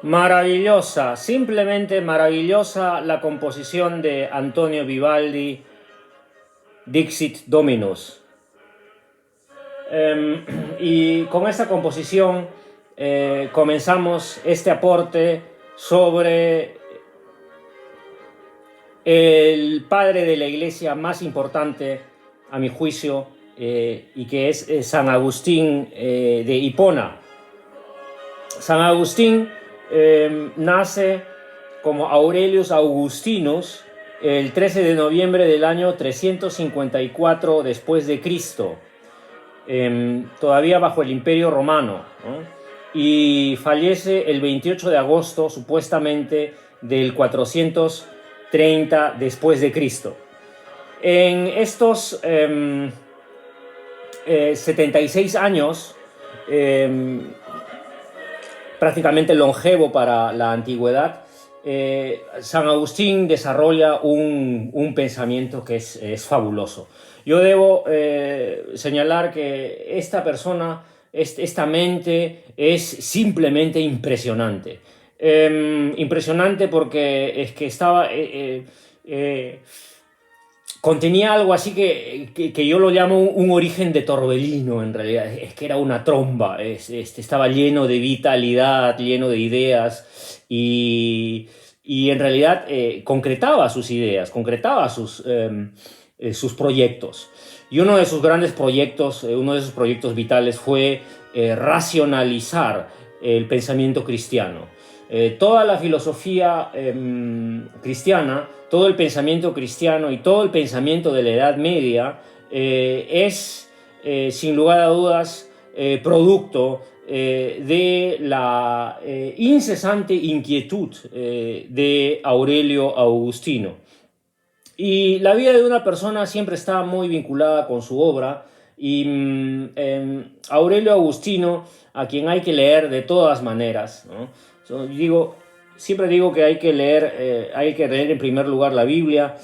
Maravillosa, simplemente maravillosa la composición de Antonio Vivaldi, Dixit Dominus. Y con esta composición comenzamos este aporte sobre el padre de la iglesia más importante, a mi juicio, y que es San Agustín de Hipona. San Agustín nace como Aurelius Augustinus el 13 de noviembre del año 354 después de Cristo, todavía bajo el Imperio Romano, ¿no? Y fallece el 28 de agosto, supuestamente, del 430 después de Cristo. En estos 76 años, prácticamente longevo para la antigüedad, San Agustín desarrolla un pensamiento que es fabuloso. Yo debo señalar que esta persona, esta mente, es simplemente impresionante. Impresionante porque es que estaba... contenía algo así que yo lo llamo un origen de torbellino, en realidad. Es que era una tromba, estaba lleno de vitalidad, lleno de ideas y en realidad concretaba sus ideas, concretaba sus proyectos. Y uno de sus grandes proyectos, uno de sus proyectos vitales fue racionalizar el pensamiento cristiano. Toda la filosofía cristiana, todo el pensamiento cristiano y todo el pensamiento de la Edad Media es, sin lugar a dudas, producto de la incesante inquietud de Aurelio Augustino. Y la vida de una persona siempre está muy vinculada con su obra, y Aurelio Augustino, a quien hay que leer de todas maneras, ¿no? Siempre digo que hay que leer en primer lugar la Biblia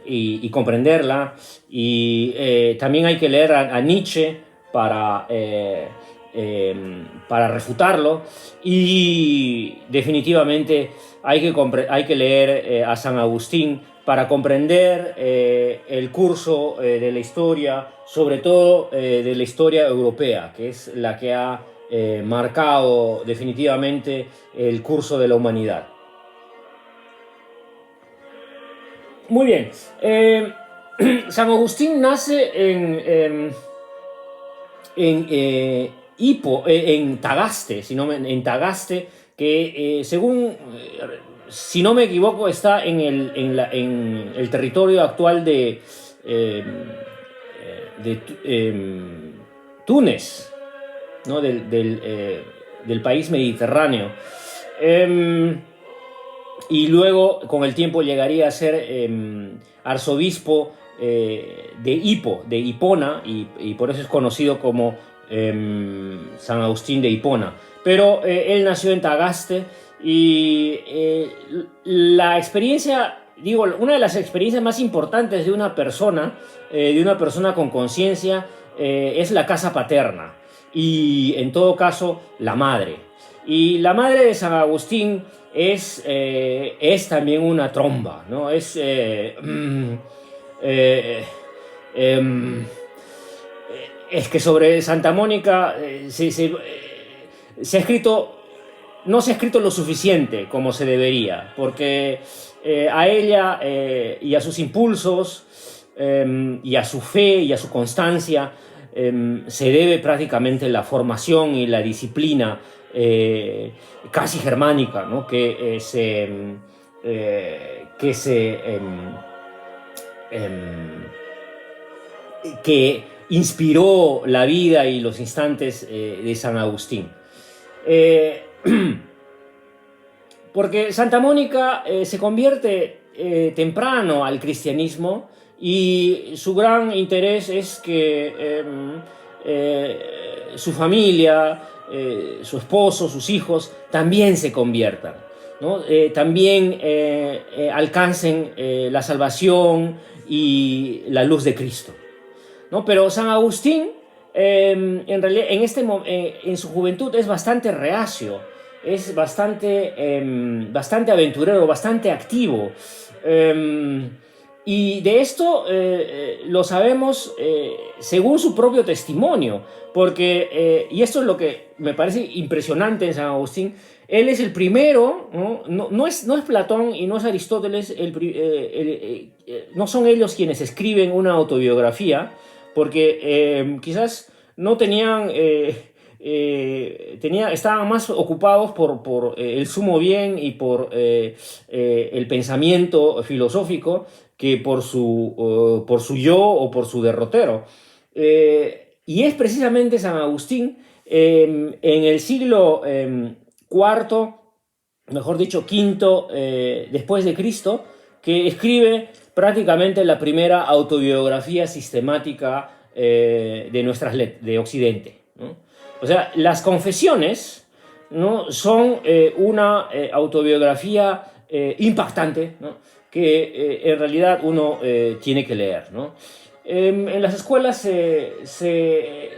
y comprenderla, y también hay que leer a Nietzsche para refutarlo, y definitivamente hay que leer a San Agustín para comprender el curso de la historia, sobre todo de la historia europea, que es la que ha marcado definitivamente el curso de la humanidad. Muy bien. San Agustín nace en Tagaste, en Tagaste, que si no me equivoco, está en el territorio actual de Túnez, ¿no? del país mediterráneo. Y luego, con el tiempo, llegaría a ser arzobispo de Hipona, y por eso es conocido como San Agustín de Hipona. Pero él nació en Tagaste, y la experiencia, una de las experiencias más importantes de una persona con conciencia, es la casa paterna, y en todo caso la madre. Y la madre de San Agustín es también una tromba, ¿no? Es que sobre Santa Mónica se ha escrito, no se ha escrito lo suficiente como se debería, porque a ella y a sus impulsos, y a su fe y a su constancia, se debe prácticamente la formación y la disciplina casi germánica, ¿no? Que inspiró la vida y los instantes de San Agustín. Porque Santa Mónica se convierte temprano al cristianismo, y su gran interés es que su familia, su esposo, sus hijos también se conviertan, ¿no? También alcancen la salvación y la luz de Cristo, ¿no? Pero San Agustín, en realidad, en su juventud es bastante reacio es bastante, bastante aventurero, bastante activo. Y de esto lo sabemos según su propio testimonio, porque, y esto es lo que me parece impresionante en San Agustín, él es el primero, ¿no? No es Platón y no es Aristóteles, no son ellos quienes escriben una autobiografía, porque quizás no tenían... estaban más ocupados por el sumo bien y por el pensamiento filosófico que por su yo o por su derrotero. Y es precisamente San Agustín en el siglo cuarto, mejor dicho, quinto después de Cristo, que escribe prácticamente la primera autobiografía sistemática de Occidente, ¿no? O sea, las confesiones, ¿no? Son una autobiografía impactante, ¿no? Que en realidad uno tiene que leer, ¿no? En las escuelas se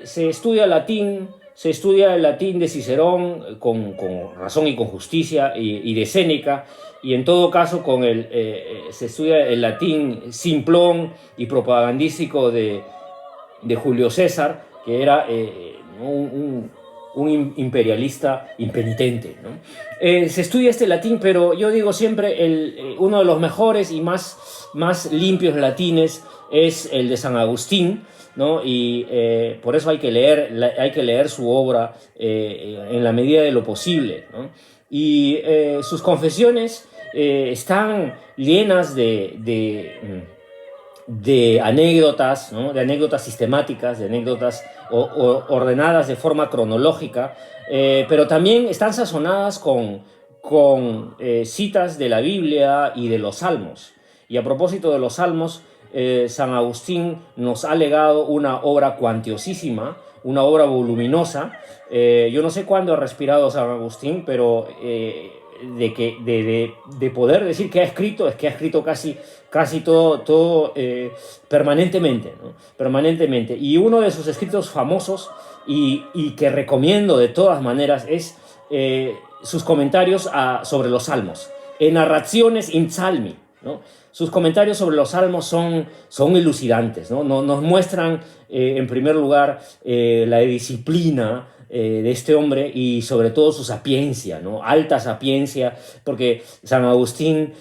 estudia latín, se estudia el latín de Cicerón con razón y con justicia y de Séneca, y en todo caso se estudia el latín simplón y propagandístico de Julio César, que era un imperialista impenitente, ¿no? Se estudia este latín, pero yo digo siempre uno de los mejores y más limpios latines es el de San Agustín, ¿no? Y por eso hay que leer su obra en la medida de lo posible, ¿no? Y sus confesiones están llenas de anécdotas, ¿no? De anécdotas sistemáticas, de anécdotas ordenadas de forma cronológica, pero también están sazonadas con citas de la Biblia y de los Salmos. Y a propósito de los Salmos, San Agustín nos ha legado una obra cuantiosísima, una obra voluminosa. Yo no sé cuándo ha respirado San Agustín, pero de poder decir que ha escrito, es que ha escrito casi todo permanentemente, ¿no? Permanentemente. Y uno de sus escritos famosos y que recomiendo de todas maneras es sus comentarios sobre los salmos, en narraciones in psalmi, ¿no? Sus comentarios sobre los salmos son elucidantes, ¿no? Nos muestran, en primer lugar, la disciplina de este hombre y sobre todo su sapiencia, ¿no? Alta sapiencia, porque San Agustín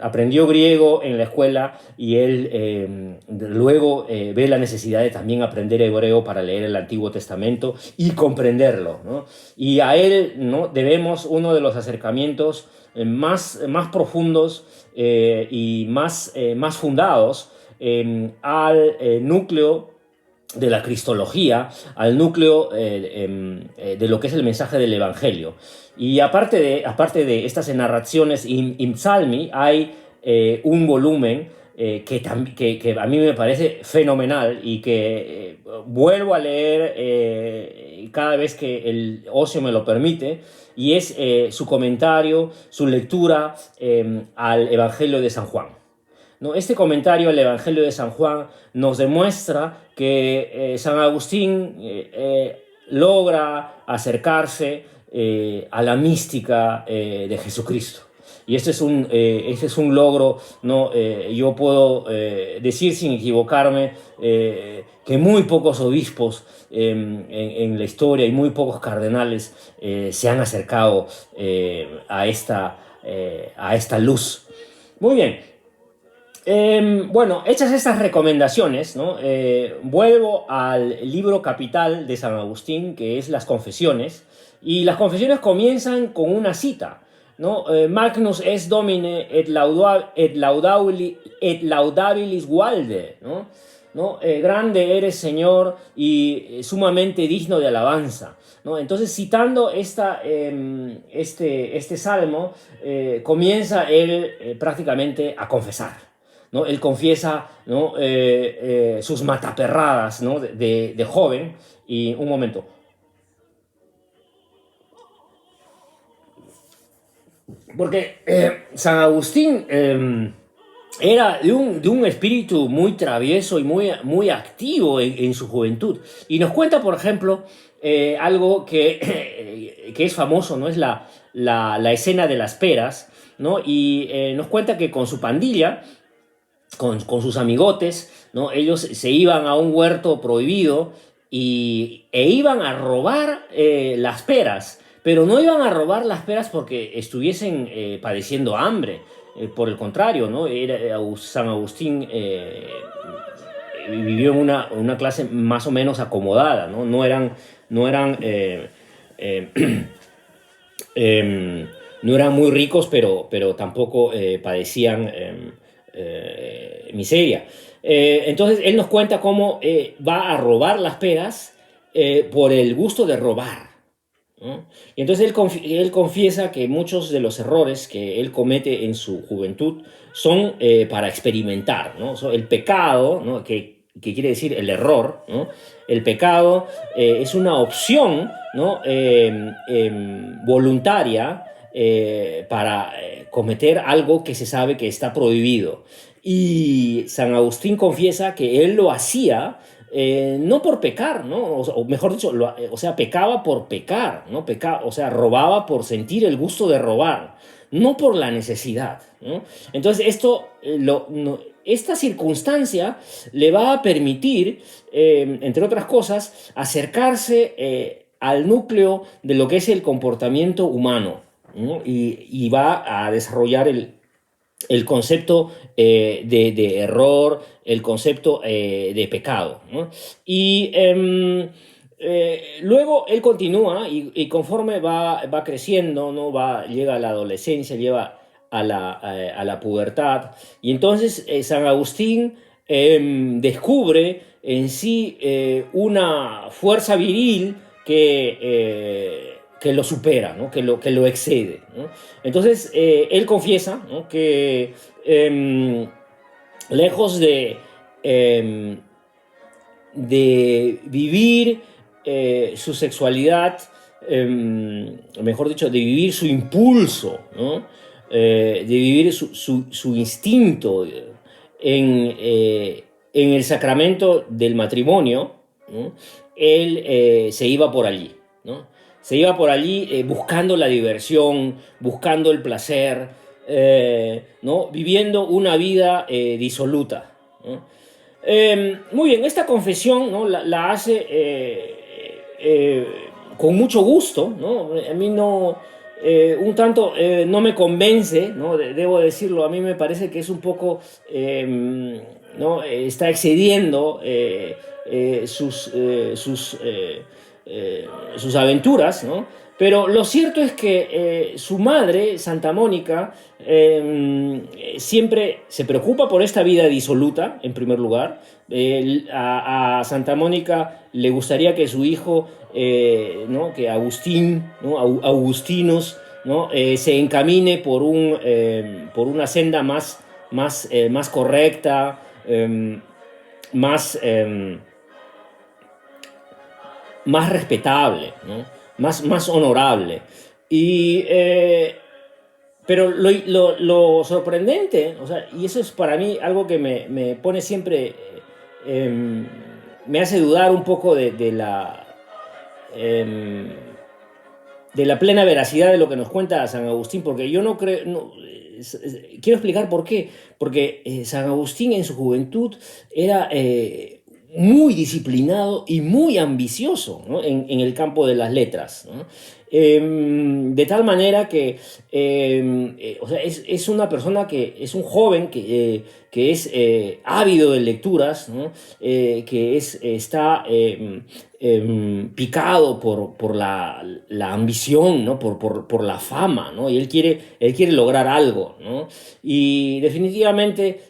aprendió griego en la escuela y él luego ve la necesidad de también aprender hebreo para leer el Antiguo Testamento y comprenderlo, ¿no? Y a él, ¿no? Debemos uno de los acercamientos más profundos y más fundados al núcleo de la cristología, al núcleo de lo que es el mensaje del Evangelio. Y aparte de estas narraciones in psalmi, hay un volumen que a mí me parece fenomenal y que vuelvo a leer cada vez que el ocio me lo permite, y es su comentario, su lectura al Evangelio de San Juan, ¿no? Este comentario al Evangelio de San Juan nos demuestra que San Agustín logra acercarse a la mística de Jesucristo. Y este es un logro, ¿no? Yo puedo decir sin equivocarme que muy pocos obispos en la historia y muy pocos cardenales se han acercado a esta luz. Muy bien. Bueno, hechas estas recomendaciones, ¿no? Vuelvo al libro capital de San Agustín, que es Las Confesiones, y las confesiones comienzan con una cita, ¿no? Magnus est Domine et laudabilis valde, ¿no? ¿No? Grande eres, Señor, y sumamente digno de alabanza, ¿no? Entonces, citando este salmo, comienza él prácticamente a confesar, ¿no? Él confiesa, ¿no? Sus mataperradas, ¿no? de joven. Y un momento. Porque San Agustín era de un espíritu muy travieso y muy activo en su juventud. Y nos cuenta, por ejemplo, algo que es famoso, ¿no? Es la escena de las peras, ¿no? Y nos cuenta que con su pandilla, con sus amigotes, ¿no? Ellos se iban a un huerto prohibido e iban a robar las peras, pero no iban a robar las peras porque estuviesen padeciendo hambre. Por el contrario, ¿no? San Agustín vivió en una clase más o menos acomodada, ¿no? Eh, no eran muy ricos, pero tampoco padecían miseria. Entonces él nos cuenta cómo va a robar las peras por el gusto de robar, ¿no? Y entonces él confiesa que muchos de los errores que él comete en su juventud son para experimentar, ¿no? El pecado, ¿no? Que quiere decir el error, ¿no? El pecado es una opción, ¿no? Voluntaria para cometer algo que se sabe que está prohibido. Y San Agustín confiesa que él lo hacía no por pecar, ¿no? O mejor dicho, o sea, pecaba por pecar, ¿no? O sea, robaba por sentir el gusto de robar, no por la necesidad, ¿no? Entonces, esta circunstancia le va a permitir, entre otras cosas, acercarse al núcleo de lo que es el comportamiento humano, ¿no? Y va a desarrollar el concepto de error, el concepto de pecado, ¿no? Y luego él continúa y conforme va creciendo, ¿no? Llega a la adolescencia, llega a la pubertad, y entonces San Agustín descubre en sí una fuerza viril que lo supera, ¿no? Que lo excede, ¿no? Entonces, él confiesa, ¿no? Que lejos eh, de vivir su sexualidad, mejor dicho, de vivir su impulso, ¿no? De vivir su instinto en el sacramento del matrimonio, ¿no? Él se iba por allí, ¿no? Se iba por allí buscando la diversión, buscando el placer, ¿no? Viviendo una vida disoluta, ¿no? Muy bien, esta confesión, ¿no? La hace eh, con mucho gusto, ¿no? A mí no, un tanto no me convence, ¿no? Debo decirlo, a mí me parece que es un poco, ¿no? Está excediendo sus aventuras, ¿no? Pero lo cierto es que su madre, Santa Mónica, siempre se preocupa por esta vida disoluta, en primer lugar. A Santa Mónica le gustaría que su hijo, ¿no? Que Agustín, ¿no? Augustinos, ¿no? Se encamine por una senda más correcta, más, más respetable, ¿no? Más honorable. Y, pero lo sorprendente, o sea, y eso es para mí algo que me pone siempre, eh, me hace dudar un poco eh, de la plena veracidad de lo que nos cuenta San Agustín, porque yo no creo, quiero explicar por qué, porque San Agustín en su juventud era muy disciplinado y muy ambicioso, ¿no? En el campo de las letras, ¿no? De tal manera que o sea, es una persona que es un joven que es ávido de lecturas, ¿no? Está picado por la ambición, ¿no? Por la fama, ¿no? Y él quiere lograr algo, ¿no? Y definitivamente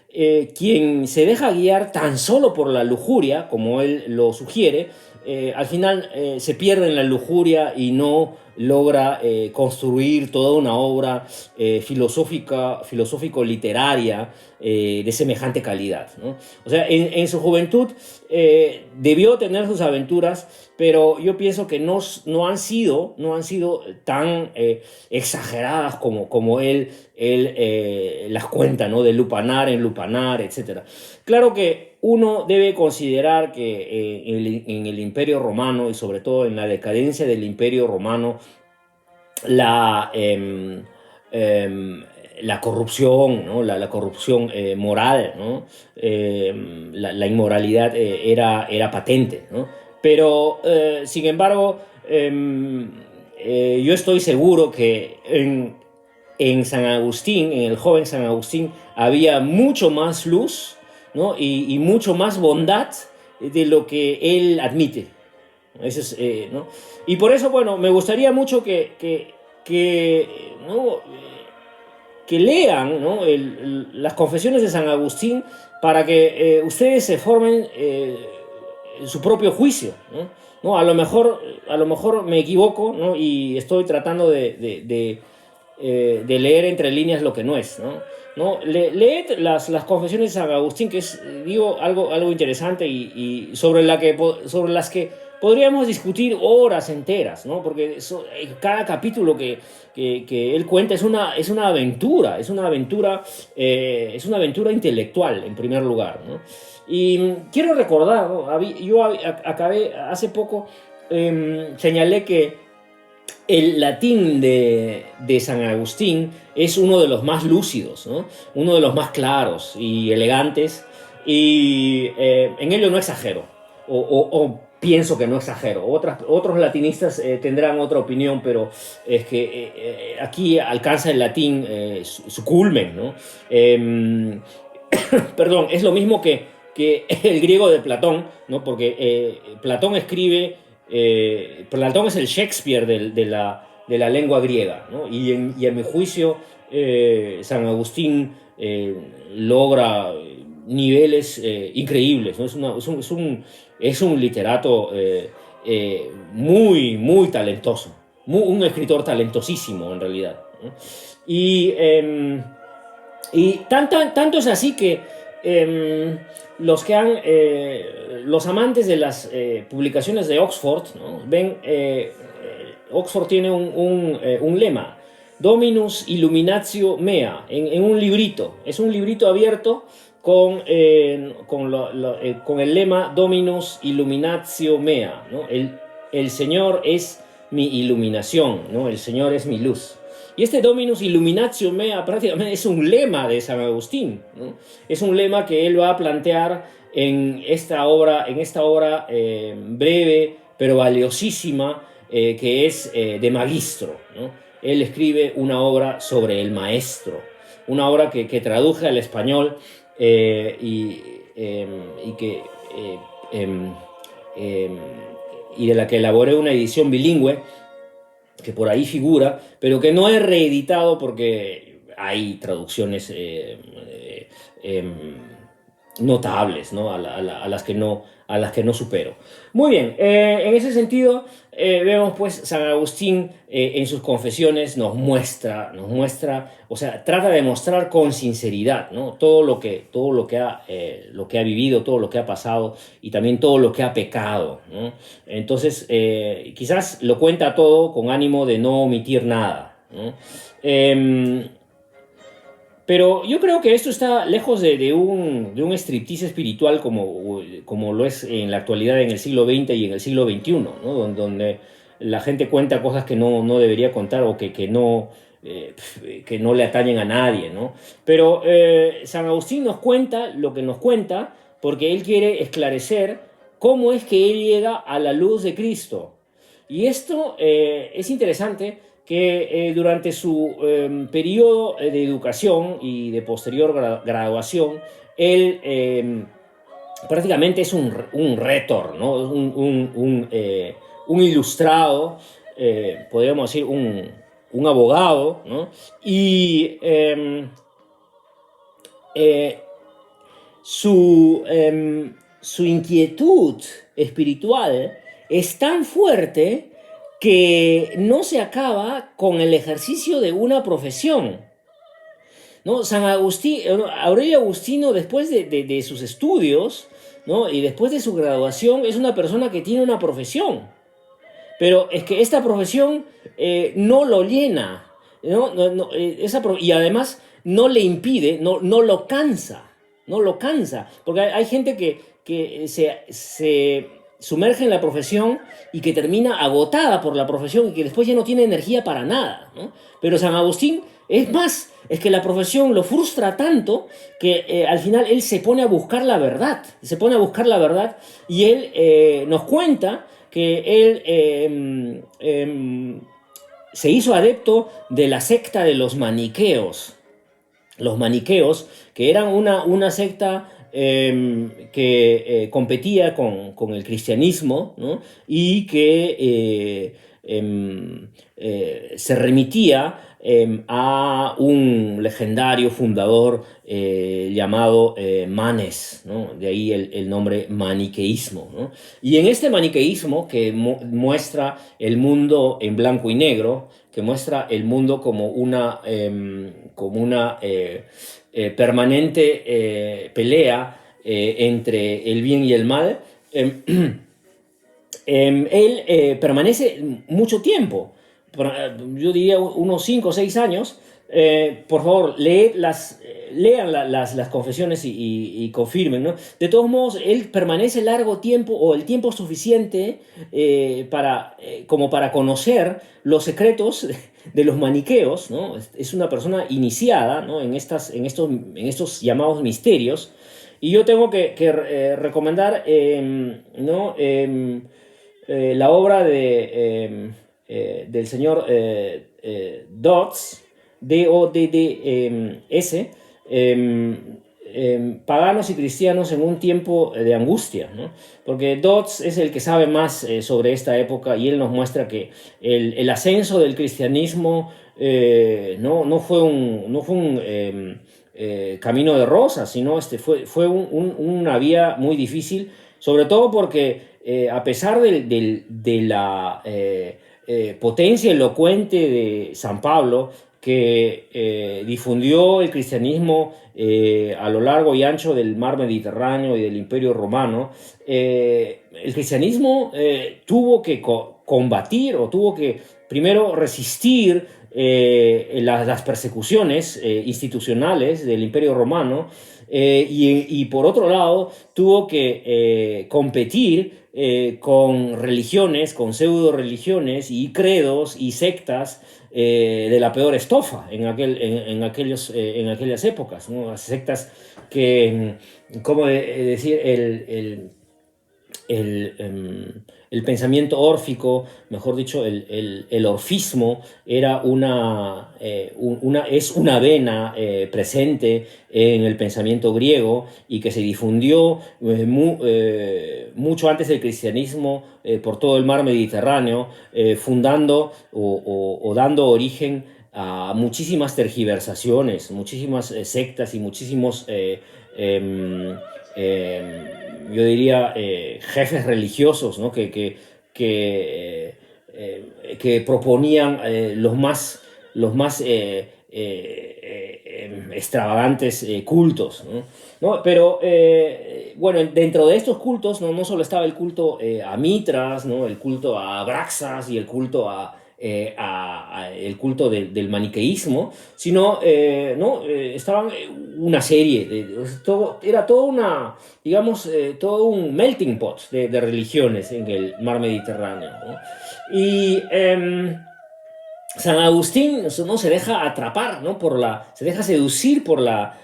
quien se deja guiar tan solo por la lujuria, como él lo sugiere, al final se pierde en la lujuria y no logra construir toda una obra filosófico-literaria de semejante calidad, ¿no? O sea, en su juventud debió tener sus aventuras, pero yo pienso que no han sido tan exageradas como él las cuenta, ¿no? De lupanar en lupanar, etcétera. Claro que uno debe considerar que en el Imperio Romano y sobre todo en la decadencia del Imperio Romano, la, eh, eh, la corrupción, ¿no? La corrupción moral, ¿no? La inmoralidad era patente, ¿no? Pero, sin embargo, yo estoy seguro que en San Agustín, en el joven San Agustín, había mucho más luz, ¿no? Y mucho más bondad de lo que él admite. Ese es, ¿no? Y por eso, bueno, me gustaría mucho ¿no? Que lean, ¿no? Las confesiones de San Agustín para que ustedes se formen su propio juicio, ¿no? ¿No? A lo mejor me equivoco, ¿no? Y estoy tratando de leer entre líneas lo que no es, ¿no? ¿No? Leed las confesiones de San Agustín, que es, digo, algo interesante y sobre las que podríamos discutir horas enteras, ¿no? Porque cada capítulo que él cuenta es una aventura, es una aventura intelectual, en primer lugar, ¿no? Y quiero recordar, ¿no? Acabé hace poco, señalé que el latín de San Agustín es uno de los más lúcidos, ¿no? Uno de los más claros y elegantes, y en ello no exagero, o pienso que no exagero. Otros latinistas tendrán otra opinión, pero es que aquí alcanza el latín su culmen, ¿no? Perdón, es lo mismo que el griego de Platón, ¿no? Porque Platón escribe, Platón es el Shakespeare de la lengua griega, ¿no? Y en mi juicio, San Agustín logra niveles increíbles, ¿no? Es un literato muy talentoso, un escritor talentosísimo en realidad, ¿no? Y, tanto es así que los amantes de las publicaciones de Oxford, ¿no? Ven, Oxford tiene un lema, Dominus Illuminatio Mea, en un librito. Es un librito abierto con el lema Dominus Illuminatio Mea, ¿no? El Señor es mi iluminación, ¿no? El Señor es mi luz. Y este Dominus Illuminatio Mea prácticamente es un lema de San Agustín, ¿no? Es un lema que él va a plantear en esta obra breve pero valiosísima, que es de Magistro, ¿no? Él escribe una obra sobre el maestro, una obra que traduje al español y que em, em, y de la que elaboré una edición bilingüe que por ahí figura, pero que no he reeditado porque hay traducciones notables, ¿no? A las que no supero. Muy bien, en ese sentido, vemos pues San Agustín en sus confesiones nos muestra, o sea, trata de mostrar con sinceridad, ¿no? Todo lo que ha vivido, todo lo que ha pasado y también todo lo que ha pecado, ¿no? Entonces, quizás lo cuenta todo con ánimo de no omitir nada, ¿no? Pero yo creo que esto está lejos de un striptease espiritual como lo es en la actualidad en el siglo XX y en el siglo XXI, ¿no? Donde la gente cuenta cosas que no debería contar o que no le atañen a nadie, ¿no? Pero San Agustín nos cuenta lo que nos cuenta porque él quiere esclarecer cómo es que él llega a la luz de Cristo. Y esto es interesante que durante su periodo de educación y de posterior graduación, él prácticamente es un rétor, ¿no? Un ilustrado, podríamos decir un abogado, ¿no? Y eh, su inquietud espiritual es tan fuerte que no se acaba con el ejercicio de una profesión, ¿no? Aurelio Agustino, después de sus estudios, ¿no? Y después de su graduación, es una persona que tiene una profesión. Pero es que esta profesión no lo llena, ¿no? Y además no le impide, no lo cansa, no lo cansa. Porque hay gente que se sumerge en la profesión y que termina agotada por la profesión y que después ya no tiene energía para nada, ¿no? Pero San Agustín es más, es que la profesión lo frustra tanto que al final él se pone a buscar la verdad, se pone a buscar la verdad y él nos cuenta que él se hizo adepto de la secta de los maniqueos. Los maniqueos, que eran una secta que competía con el cristianismo, ¿no? Y que se remitía a un legendario fundador llamado Manes, ¿no? De ahí el nombre maniqueísmo, ¿no? Y en este maniqueísmo que muestra el mundo en blanco y negro, que muestra el mundo como una permanente pelea entre el bien y el mal, él permanece mucho tiempo, yo diría unos 5 o 6 años. Por favor, lean las confesiones y confirmen, ¿no? De todos modos, él permanece largo tiempo o el tiempo suficiente como para conocer los secretos de los maniqueos, ¿no? Es una persona iniciada, ¿no? en estos llamados misterios. Y yo tengo que recomendar, ¿no? La obra del señor Dodds, Dodds, Paganos y cristianos en un tiempo de angustia, ¿no? Porque Dodds es el que sabe más sobre esta época y él nos muestra que el ascenso del cristianismo no fue un camino de rosas, sino fue una vía muy difícil, sobre todo porque a pesar de la potencia elocuente de San Pablo, que difundió el cristianismo a lo largo y ancho del mar Mediterráneo y del Imperio Romano, el cristianismo tuvo que combatir o tuvo que primero resistir las persecuciones institucionales del Imperio Romano, y por otro lado tuvo que competir con religiones, con pseudo religiones y credos y sectas de la peor estofa en aquellas épocas, ¿no? Las sectas que, ¿cómo decir? El pensamiento órfico, mejor dicho, el orfismo, es una vena presente en el pensamiento griego y que se difundió mucho antes del cristianismo por todo el mar Mediterráneo, fundando o dando origen a muchísimas tergiversaciones, muchísimas sectas y muchísimos yo diría, jefes religiosos, ¿no? Que proponían los más extravagantes cultos, ¿no? ¿No? Pero, bueno, dentro de estos cultos no solo estaba el culto a Mitras, ¿no? El culto a Abraxas y el culto el culto del maniqueísmo, sino ¿no? Estaban una serie, era toda digamos, todo un melting pot de religiones en el mar Mediterráneo, ¿no? Y San Agustín no se deja atrapar, ¿no? Se deja seducir por la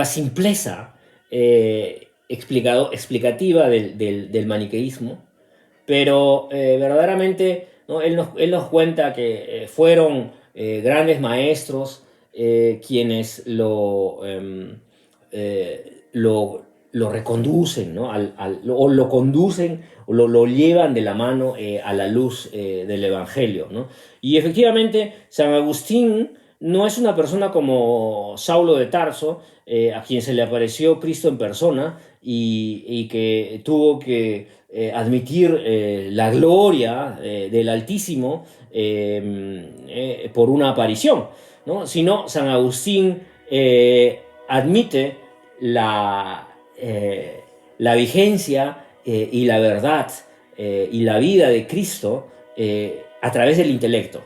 simpleza explicativa del maniqueísmo, pero verdaderamente, ¿no? Él nos cuenta que fueron grandes maestros quienes lo reconducen, ¿no? O lo conducen o lo llevan de la mano a la luz del Evangelio, ¿no? Y efectivamente, San Agustín no es una persona como Saulo de Tarso, a quien se le apareció Cristo en persona y que tuvo que admitir la gloria del Altísimo por una aparición, ¿no? Sino San Agustín admite la vigencia y la verdad y la vida de Cristo a través del intelecto,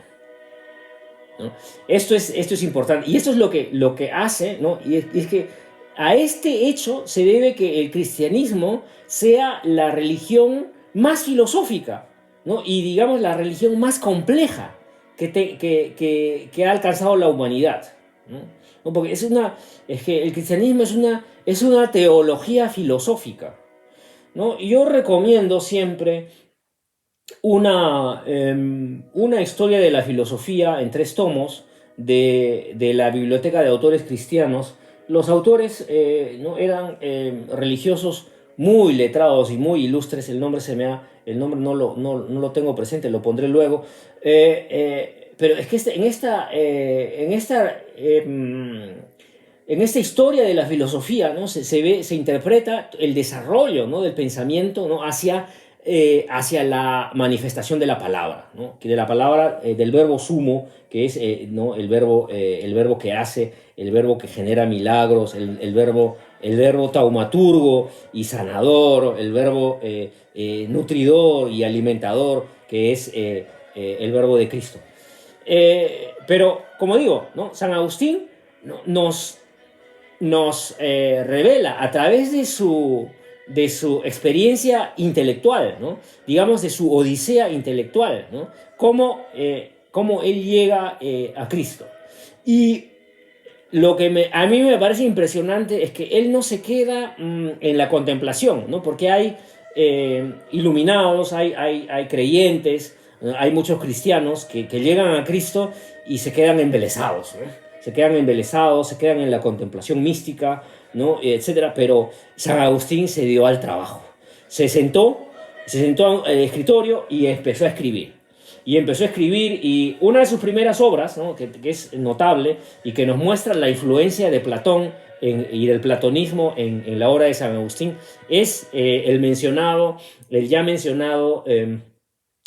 ¿no? Esto es importante, y esto es lo que hace, ¿no? Y es que a este hecho se debe que el cristianismo sea la religión más filosófica, ¿no? Y digamos la religión más compleja que ha alcanzado la humanidad, ¿no? ¿No? Porque es que el cristianismo es una teología filosófica, ¿no? Y yo recomiendo siempre una historia de la filosofía en 3 tomos de la Biblioteca de Autores Cristianos. Los autores ¿no? eran religiosos muy letrados y muy ilustres. El nombre no lo tengo presente, lo pondré luego. Pero es que en esta historia de la filosofía, ¿no? se interpreta el desarrollo, ¿no? del pensamiento, ¿no? hacia la manifestación de la palabra, ¿no? Que de la palabra, del verbo sumo, que es ¿no? el verbo que hace, el verbo que genera milagros, el verbo taumaturgo y sanador, el verbo nutridor y alimentador, que es el verbo de Cristo. Pero, como digo, ¿no? San Agustín, ¿no? nos revela a través de su experiencia intelectual, ¿no? Digamos, de su odisea intelectual, ¿no? Cómo él llega a Cristo. Y lo que a mí me parece impresionante es que él no se queda en la contemplación, ¿no? Porque hay iluminados, hay creyentes, ¿no? Hay muchos cristianos que llegan a Cristo y se quedan embelesados, ¿no? Se quedan embelesados, se quedan en la contemplación mística, ¿no? Etcétera. Pero San Agustín se dio al trabajo. Se sentó al escritorio y empezó a escribir. Y una de sus primeras obras, ¿no? que es notable y que nos muestra la influencia de Platón y del platonismo en la obra de San Agustín, es el ya mencionado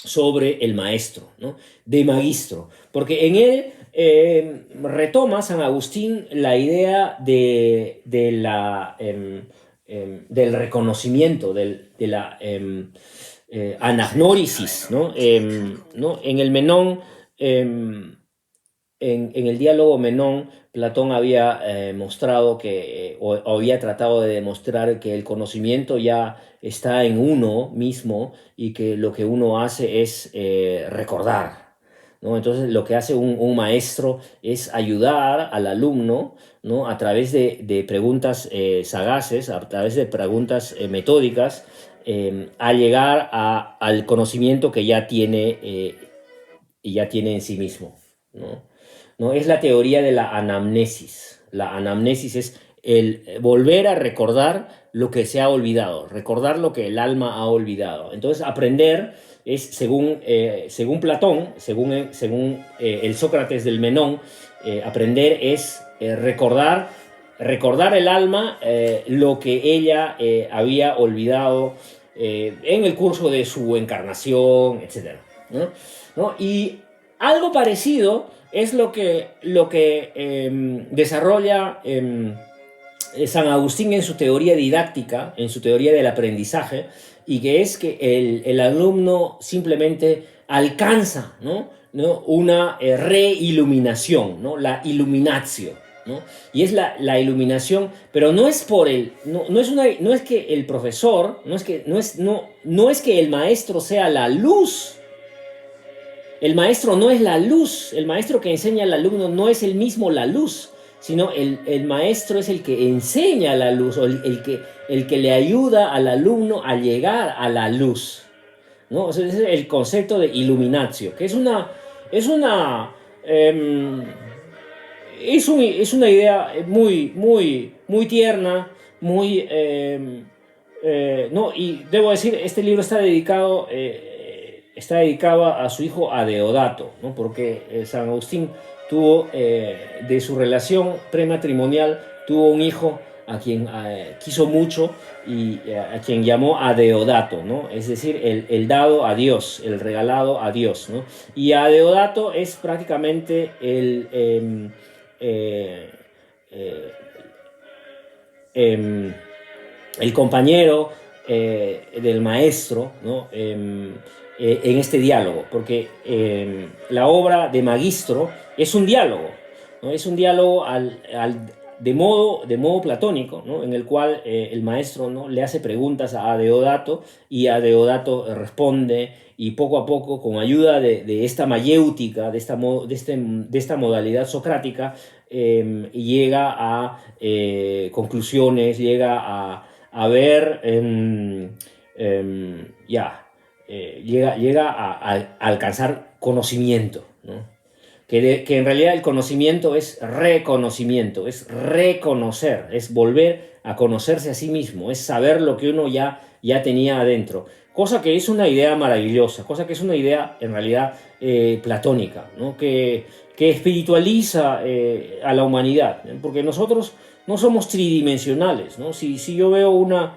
sobre el maestro, ¿no? De magistro, porque en él retoma San Agustín la idea del reconocimiento, de la anagnórisis, ¿no? ¿No? En el Menón, en el diálogo Menón, Platón había mostrado o había tratado de demostrar que el conocimiento ya está en uno mismo y que lo que uno hace es recordar, ¿no? Entonces lo que hace un maestro es ayudar al alumno, ¿no? A través de preguntas sagaces, a través de preguntas metódicas, a llegar al conocimiento que ya tiene en sí mismo, ¿no? ¿No? Es la teoría de la anamnesis. La anamnesis es el volver a recordar lo que se ha olvidado, recordar lo que el alma ha olvidado. Entonces, aprender es, según Platón, según el Sócrates del Menón, aprender es recordar el alma lo que ella había olvidado en el curso de su encarnación, etc., ¿no? ¿No? Y algo parecido es lo que desarrolla San Agustín en su teoría didáctica, en su teoría del aprendizaje, y que es que el alumno simplemente alcanza, ¿no? Una reiluminación, ¿no? La iluminatio, ¿no? Y es la iluminación, pero no es no es que el profesor, no es que el maestro sea la luz. El maestro no es la luz, el maestro que enseña al alumno no es el mismo la luz, sino el maestro es el que enseña la luz, o el que le ayuda al alumno a llegar a la luz, ¿no? O sea, ese es el concepto de iluminatio, que es una idea muy tierna, no, y debo decir, este libro está dedicado a su hijo Adeodato, ¿no? Porque San Agustín tuvo, de su relación prematrimonial, tuvo un hijo quiso mucho y a quien llamó Adeodato, ¿no? Es decir, el dado a Dios, el regalado a Dios, ¿no? Y Adeodato es prácticamente eh, eh, em, el compañero del maestro, ¿no? En este diálogo, porque la obra de Magistro es un diálogo, ¿no? Es un diálogo de modo platónico, ¿no? En el cual el maestro, ¿no?, le hace preguntas a Deodato y a Deodato responde, y poco a poco, con ayuda de esta mayéutica, de esta modalidad socrática, llega a conclusiones, llega a ver, llega a alcanzar conocimiento, ¿no? Que en realidad el conocimiento es reconocimiento, es reconocer, es volver a conocerse a sí mismo, es saber lo que uno ya tenía adentro. Cosa que es una idea maravillosa, cosa que es una idea en realidad platónica, ¿no? Que espiritualiza a la humanidad, ¿no? Porque nosotros no somos tridimensionales, ¿no? Si yo veo una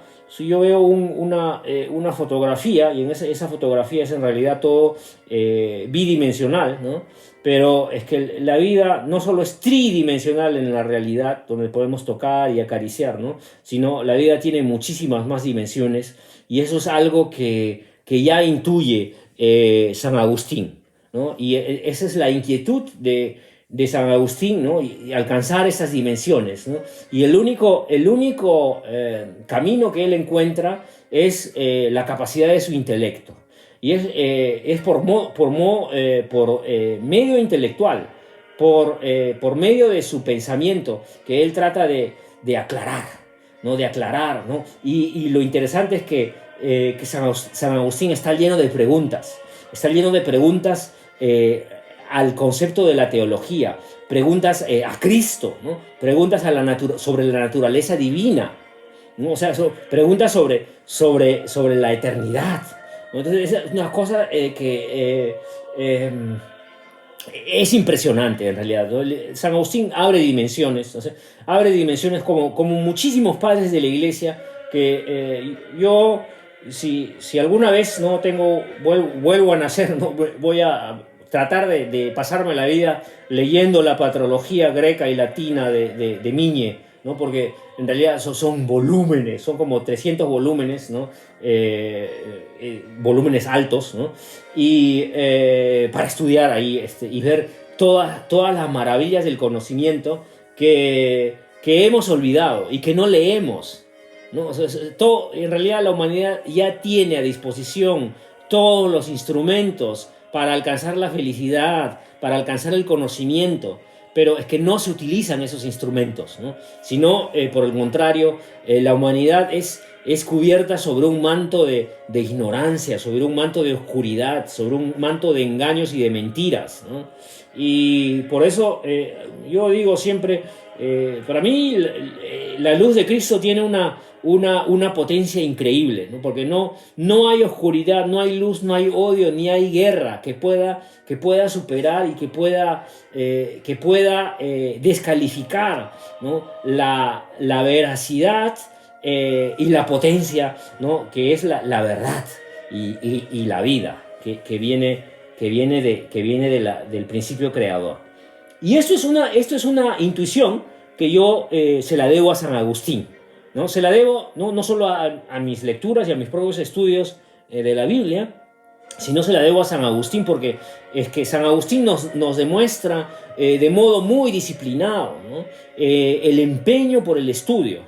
fotografía, y en esa fotografía es en realidad todo bidimensional, ¿no? Pero es que la vida no solo es tridimensional en la realidad, donde podemos tocar y acariciar, ¿no? Sino la vida tiene muchísimas más dimensiones, y eso es algo que ya intuye San Agustín, ¿no? Y esa es la inquietud de San Agustín, ¿no? Y alcanzar esas dimensiones, ¿no? Y el único camino que él encuentra es la capacidad de su intelecto. Y es por medio intelectual, por medio de su pensamiento, que él trata de aclarar, ¿no? De aclarar, ¿no? Y lo interesante es que San Agustín está lleno de preguntas, al concepto de la teología, preguntas a Cristo, ¿no? Preguntas sobre la naturaleza divina, ¿no? O sea, preguntas sobre la eternidad, ¿no? Entonces, es una cosa es impresionante en realidad, ¿no? San Agustín abre dimensiones, o sea, abre dimensiones como muchísimos padres de la iglesia que yo, si alguna vez no vuelvo a nacer, ¿no? Voy a tratar de pasarme la vida leyendo la patrología greca y latina de Migne, ¿no? Porque en realidad son volúmenes, son como 300 volúmenes, ¿no? Volúmenes altos, ¿no? Y para estudiar ahí y ver todas las maravillas del conocimiento que hemos olvidado y que no leemos, ¿no? O sea, en realidad la humanidad ya tiene a disposición todos los instrumentos para alcanzar la felicidad, para alcanzar el conocimiento, pero es que no se utilizan esos instrumentos, ¿no? Sino, por el contrario, la humanidad es cubierta sobre un manto de ignorancia, sobre un manto de oscuridad, sobre un manto de engaños y de mentiras, ¿no? Y por eso yo digo siempre, para mí la luz de Cristo tiene una potencia increíble, ¿no? Porque no hay oscuridad, no hay luz, no hay odio, ni hay guerra que pueda superar y que pueda descalificar, ¿no? La veracidad y la potencia, ¿no? Que es la verdad y la vida que viene del principio creador. Y esto es una intuición que yo se la debo a San Agustín, ¿no? Se la debo no solo a mis lecturas y a mis propios estudios de la Biblia, sino se la debo a San Agustín, porque es que San Agustín nos demuestra de modo muy disciplinado, ¿no? El empeño por el estudio.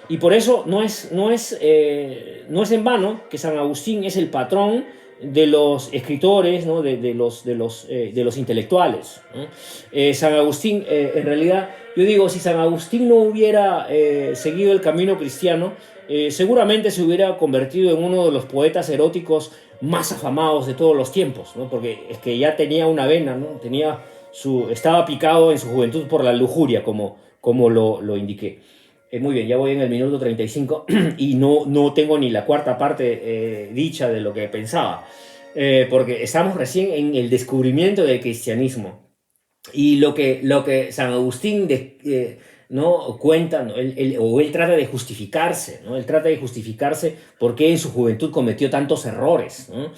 Y por eso no es en vano que San Agustín es el patrón de los escritores, ¿no? de los intelectuales, ¿no? San Agustín, en realidad, yo digo, si San Agustín no hubiera seguido el camino cristiano, seguramente se hubiera convertido en uno de los poetas eróticos más afamados de todos los tiempos, ¿no? Porque es que ya tenía una vena, ¿no? Estaba picado en su juventud por la lujuria, como lo indiqué. Muy bien, ya voy en el minuto 35 y no tengo ni la cuarta parte dicha de lo que pensaba, porque estamos recién en el descubrimiento del cristianismo. Y lo que San Agustín ¿no? Cuenta, ¿no? Él trata de justificarse, ¿no? Él trata de justificarse porque en su juventud cometió tantos errores, ¿no?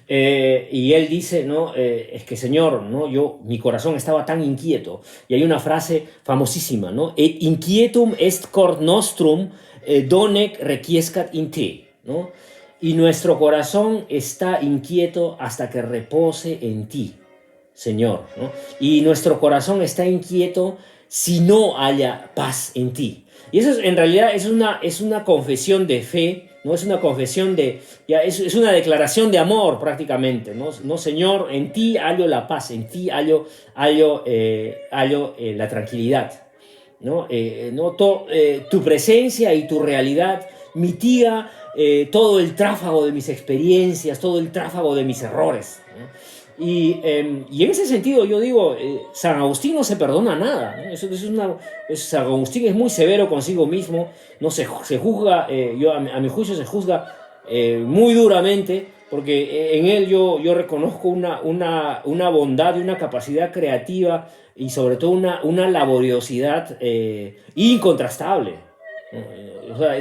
Y él dice, ¿no? Es que Señor, ¿no? Mi corazón estaba tan inquieto. Y hay una frase famosísima, ¿no? Et inquietum est cor nostrum donec requiescat in te, ¿no? Y nuestro corazón está inquieto hasta que repose en ti, Señor, ¿no? Y nuestro corazón está inquieto si no haya paz en ti. Y eso en realidad es una confesión de fe, ¿no? Es una confesión es una declaración de amor prácticamente, ¿no? No, Señor, en ti hallo la paz, en ti hallo la tranquilidad, ¿no? Tu presencia y tu realidad mitiga todo el tráfago de mis experiencias, todo el tráfago de mis errores, ¿no? Y en ese sentido yo digo, San Agustín no se perdona nada, ¿no? San Agustín es muy severo consigo mismo, no se juzga, a mi juicio se juzga muy duramente, porque en él yo reconozco una bondad y una capacidad creativa y sobre todo una laboriosidad incontrastable. O sea,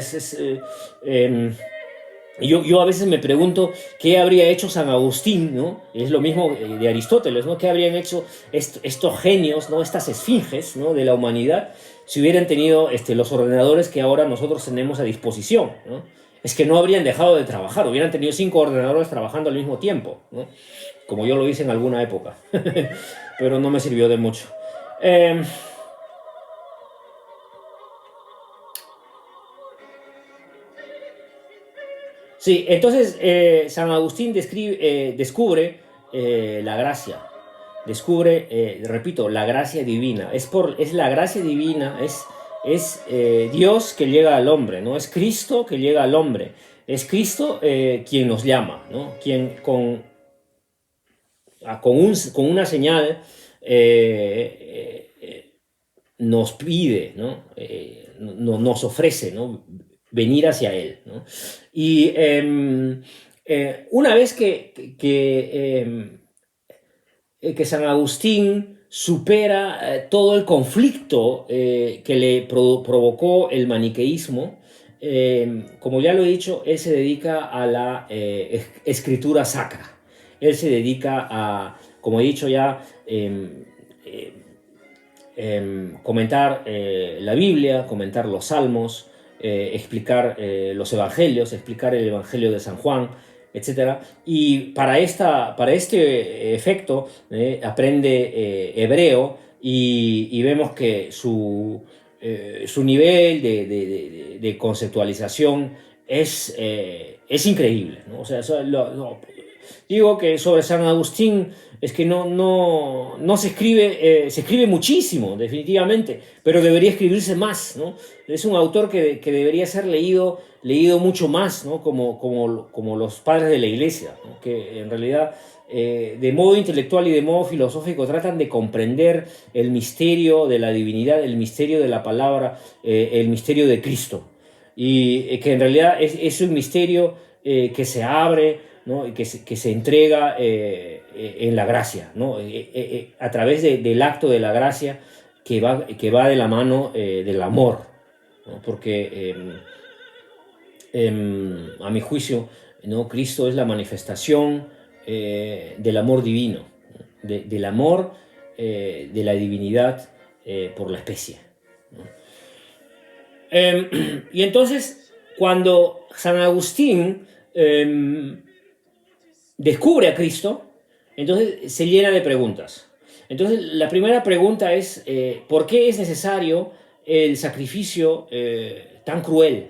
yo a veces me pregunto qué habría hecho San Agustín, ¿no? Es lo mismo de Aristóteles, ¿no? ¿Qué habrían hecho estos genios, ¿no? Estas esfinges, ¿no? De la humanidad si hubieran tenido los ordenadores que ahora nosotros tenemos a disposición, ¿no? Es que no habrían dejado de trabajar, hubieran tenido 5 ordenadores trabajando al mismo tiempo, ¿no? Como yo lo hice en alguna época, pero no me sirvió de mucho. Sí, entonces San Agustín descubre la gracia, descubre, repito, la gracia divina. Es la gracia divina, es Dios que llega al hombre, ¿no? Es Cristo que llega al hombre. Es Cristo quien nos llama, ¿no? Quien con una señal nos pide, ¿no? Nos ofrece, ¿no? Venir hacia Él, ¿no? Y una vez que San Agustín supera todo el conflicto que le provocó el maniqueísmo, como ya lo he dicho, él se dedica a la escritura sacra. Él se dedica a, como he dicho ya, comentar la Biblia, comentar los salmos, explicar los evangelios, explicar el evangelio de San Juan, etcétera. Y para este efecto aprende hebreo y vemos que su nivel de conceptualización es increíble, ¿no? O sea, digo que sobre San Agustín es que no se escribe muchísimo, definitivamente, pero debería escribirse más, ¿no? Es un autor que debería ser leído mucho más, ¿no? Como los padres de la Iglesia, ¿no? Que en realidad de modo intelectual y de modo filosófico tratan de comprender el misterio de la divinidad, el misterio de la palabra, el misterio de Cristo. Y que en realidad es un misterio que se abre, ¿no? Y que se entrega en la gracia, ¿no? A través del acto de la gracia que va de la mano del amor, ¿no? Porque a mi juicio, ¿no? Cristo es la manifestación del amor divino, ¿no? Del amor de la divinidad por la especie, ¿no? Y entonces, cuando San Agustín descubre a Cristo, entonces se llena de preguntas. Entonces, la primera pregunta es, ¿por qué es necesario el sacrificio tan cruel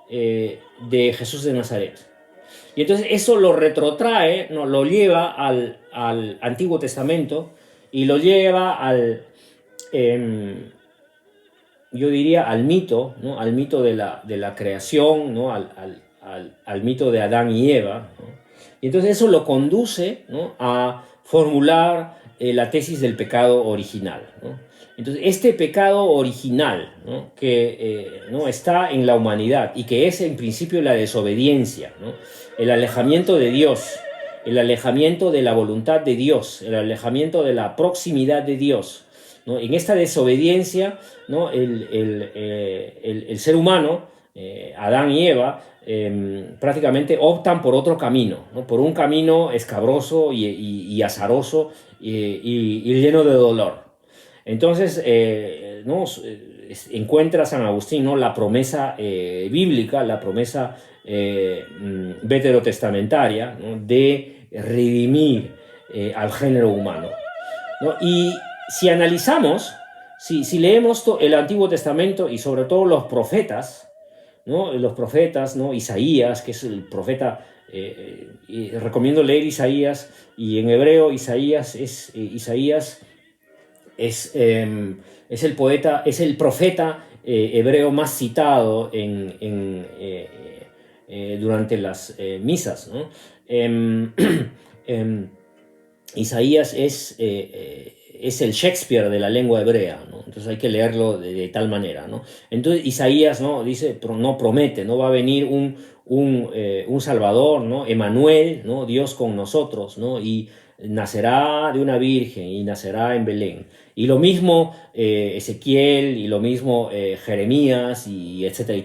de Jesús de Nazaret? Y entonces eso lo retrotrae, ¿no? Lo lleva al Antiguo Testamento y lo lleva yo diría al mito, ¿no? Al mito de la creación, ¿no? Al mito de Adán y Eva, ¿no? Y entonces eso lo conduce, ¿no? A formular la tesis del pecado original, ¿no? Entonces este pecado original, ¿no? Que ¿no? está en la humanidad y que es en principio la desobediencia, ¿no? El alejamiento de Dios, el alejamiento de la voluntad de Dios, el alejamiento de la proximidad de Dios, ¿no? En esta desobediencia, ¿no? El ser humano, Adán y Eva, prácticamente optan por otro camino, ¿no? Por un camino escabroso y azaroso y lleno de dolor. Entonces, ¿no? Encuentra San Agustín, ¿no? La promesa bíblica, la promesa veterotestamentaria, ¿no? De redimir al género humano, ¿no? Y si analizamos, si leemos el Antiguo Testamento y sobre todo los profetas, ¿no? Los profetas, ¿no? Isaías, que es el profeta, recomiendo leer Isaías, y en hebreo Isaías es el poeta, es el profeta hebreo más citado durante las misas, ¿no? Isaías es el Shakespeare de la lengua hebrea, ¿no? Entonces hay que leerlo de tal manera, ¿no? Entonces Isaías, ¿no? Dice, no promete, ¿no? Va a venir un Salvador, ¿no? Emanuel, ¿no? Dios con nosotros, ¿no? Y nacerá de una virgen y nacerá en Belén. Y lo mismo Ezequiel, y lo mismo Jeremías, y etcétera, y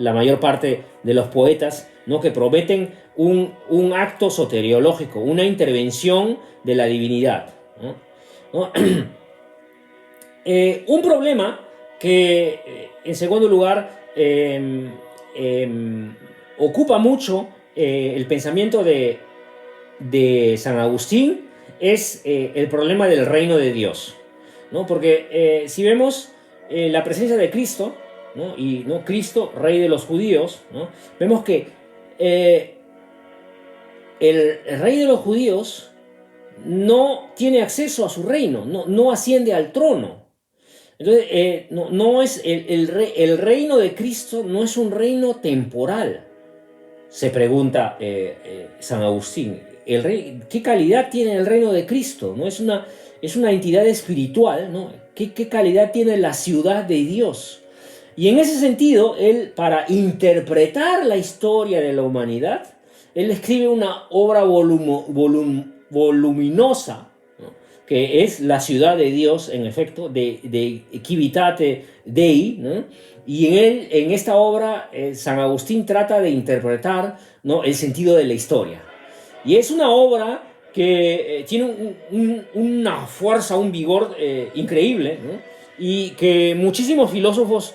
la mayor parte de los poetas, ¿no? Que prometen un acto soteriológico, una intervención de la divinidad, ¿no? ¿No? Un problema que, en segundo lugar, ocupa mucho el pensamiento de San Agustín es el problema del reino de Dios, ¿no? Porque si vemos la presencia de Cristo, ¿no? Y ¿no? Cristo, rey de los judíos, ¿no? Vemos que el rey de los judíos no tiene acceso a su reino, no asciende al trono. Entonces, no es el reino de Cristo no es un reino temporal, se pregunta San Agustín. ¿Qué calidad tiene el reino de Cristo? ¿No? Es una entidad espiritual, ¿no? ¿Qué calidad tiene la ciudad de Dios? Y en ese sentido, él, para interpretar la historia de la humanidad, él escribe una obra voluminosa, ¿no? Que es La ciudad de Dios, en efecto, de Civitate Dei, ¿no? Y en esta obra, San Agustín trata de interpretar, ¿no? El sentido de la historia. Y es una obra que tiene una fuerza, un vigor increíble, ¿no? Y que muchísimos filósofos,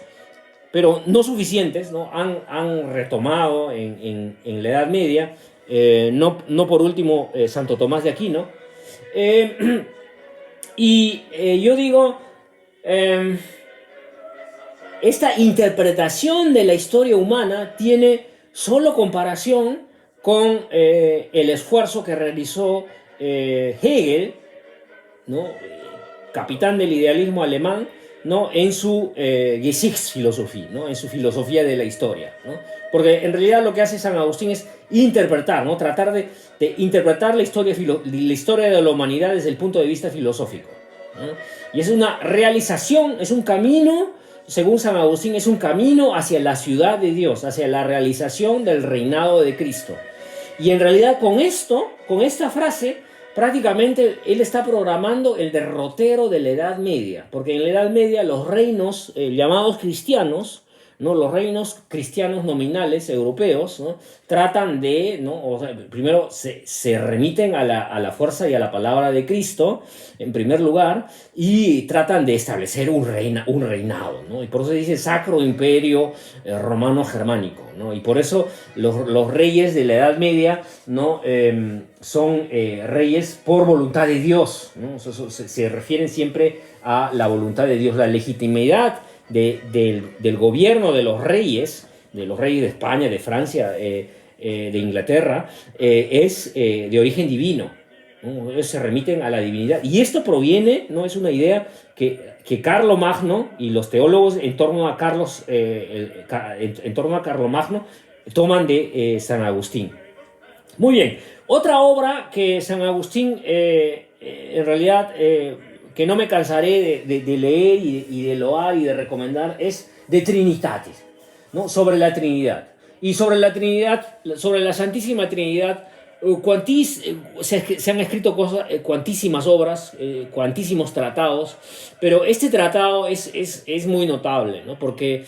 pero no suficientes, ¿no? Han retomado en la Edad Media, no por último Santo Tomás de Aquino. Yo digo, esta interpretación de la historia humana tiene solo comparación con el esfuerzo que realizó Hegel, ¿no? Capitán del idealismo alemán, ¿no? En su Geschichtsphilosophie, ¿no? En su filosofía de la historia, ¿no? Porque en realidad lo que hace San Agustín es interpretar, ¿no? Tratar de interpretar la historia de la humanidad desde el punto de vista filosófico, ¿no? Y es una realización, es un camino, según San Agustín, es un camino hacia la ciudad de Dios, hacia la realización del reinado de Cristo. Y en realidad con esta frase, prácticamente él está programando el derrotero de la Edad Media, porque en la Edad Media los reinos llamados cristianos, ¿no? Los reinos cristianos nominales europeos, ¿no? Tratan de, ¿no? O sea, primero se remiten a la fuerza y a la palabra de Cristo, en primer lugar, y tratan de establecer un reinado, ¿no? Y por eso se dice Sacro Imperio Romano Germánico, ¿no? Y por eso los reyes de la Edad Media, ¿no? Son reyes por voluntad de Dios, ¿no? Se refieren siempre a la voluntad de Dios, la legitimidad del gobierno de los reyes de España, de Francia, de Inglaterra, es de origen divino, ¿no? Ellos se remiten a la divinidad. Y esto proviene, no es una idea que Carlomagno y los teólogos en torno a Carlomagno toman de San Agustín. Muy bien, otra obra que San Agustín en realidad que no me cansaré de leer y de loar y de recomendar es De Trinitatis, ¿no? Sobre la Trinidad. Y sobre la Trinidad, sobre la Santísima Trinidad, Se han escrito cuantísimas obras, cuantísimos tratados, pero este tratado es muy notable, ¿no? Porque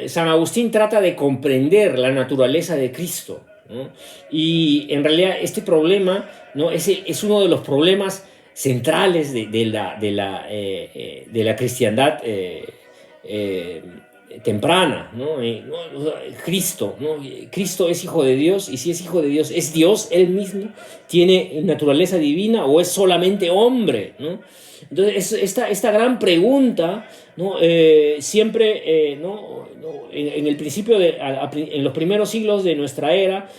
San Agustín trata de comprender la naturaleza de Cristo, ¿no? Y en realidad este problema, ¿no? Es uno de los problemas centrales de la cristiandad eh, temprana, ¿no? Cristo, ¿no? Cristo es hijo de Dios, y si es hijo de Dios, ¿es Dios él mismo? ¿Tiene naturaleza divina o es solamente hombre, ¿no? Entonces, esta gran pregunta, ¿no? ¿No? En el principio, en los primeros siglos de nuestra era,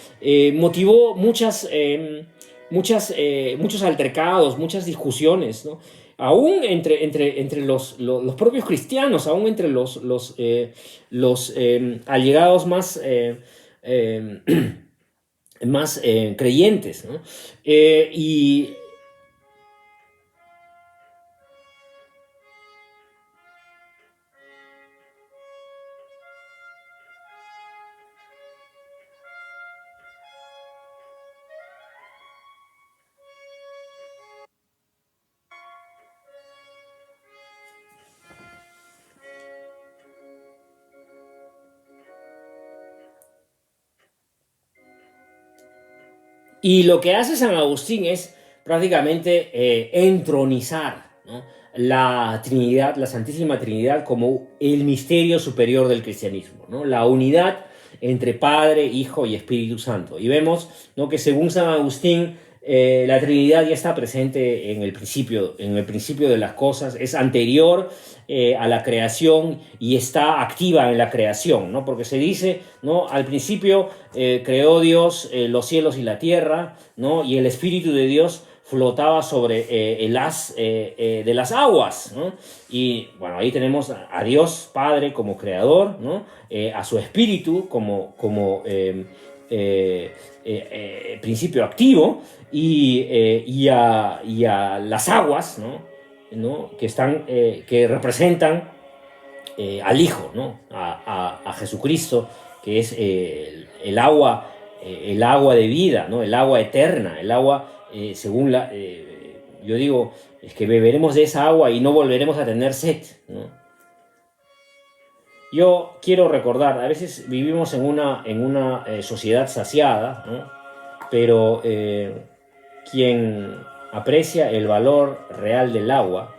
motivó muchos altercados, muchas discusiones, ¿no? Aún entre los propios cristianos, aún entre los allegados eh, más creyentes, ¿no? Y Y lo que hace San Agustín es prácticamente entronizar, ¿no? La Trinidad, la Santísima Trinidad, como el misterio superior del cristianismo, ¿no? La unidad entre Padre, Hijo y Espíritu Santo. Y vemos, ¿no?, que según San Agustín, la Trinidad ya está presente en el principio de las cosas, es anterior a la creación y está activa en la creación, ¿no? Porque se dice, ¿no?, al principio creó Dios los cielos y la tierra, ¿no? Y el Espíritu de Dios flotaba sobre el haz de las aguas, ¿no? Y bueno, ahí tenemos a Dios Padre como creador, ¿no? A su Espíritu como principio activo, y a las aguas, ¿no? Que representan al Hijo, ¿no? A Jesucristo, que es el agua de vida, ¿no? El agua eterna, el agua, yo digo, es que beberemos de esa agua y no volveremos a tener sed, ¿no? Yo quiero recordar, a veces vivimos en una sociedad saciada, ¿no? Pero quien aprecia el valor real del agua